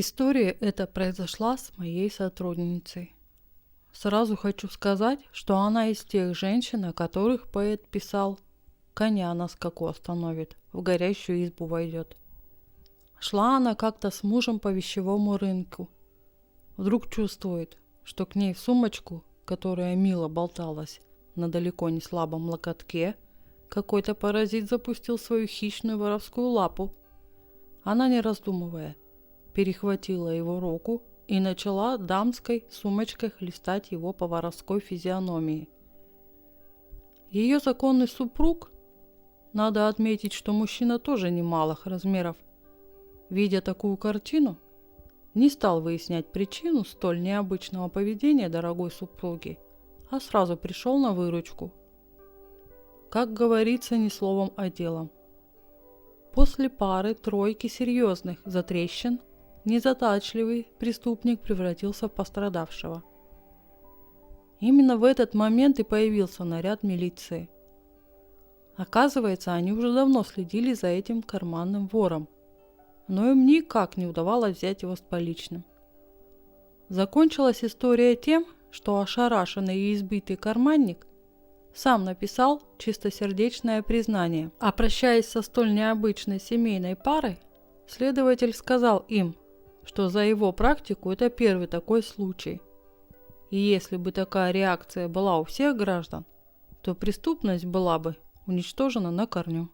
История эта произошла с моей сотрудницей. Сразу хочу сказать, что она из тех женщин, о которых поэт писал: «Коня на скаку остановит, в горящую избу войдет». Шла она как-то с мужем по вещевому рынку. Вдруг чувствует, что к ней в сумочку, которая мило болталась на далеко не слабом локотке, какой-то паразит запустил свою хищную воровскую лапу. Она, не раздумывая, перехватила его руку и начала дамской сумочкой хлестать его по воровской физиономии. Ее законный супруг, надо отметить, что мужчина тоже немалых размеров, видя такую картину, не стал выяснять причину столь необычного поведения дорогой супруги, а сразу пришел на выручку. Как говорится, не словом, а делом. После пары-тройки серьезных затрещин незадачливый преступник превратился в пострадавшего. Именно в этот момент и появился наряд милиции. Оказывается, они уже давно следили за этим карманным вором, но им никак не удавалось взять его с поличным. Закончилась история тем, что ошарашенный и избитый карманник сам написал чистосердечное признание. А прощаясь со столь необычной семейной парой, следователь сказал им, что за его практику это первый такой случай. И если бы такая реакция была у всех граждан, то преступность была бы уничтожена на корню.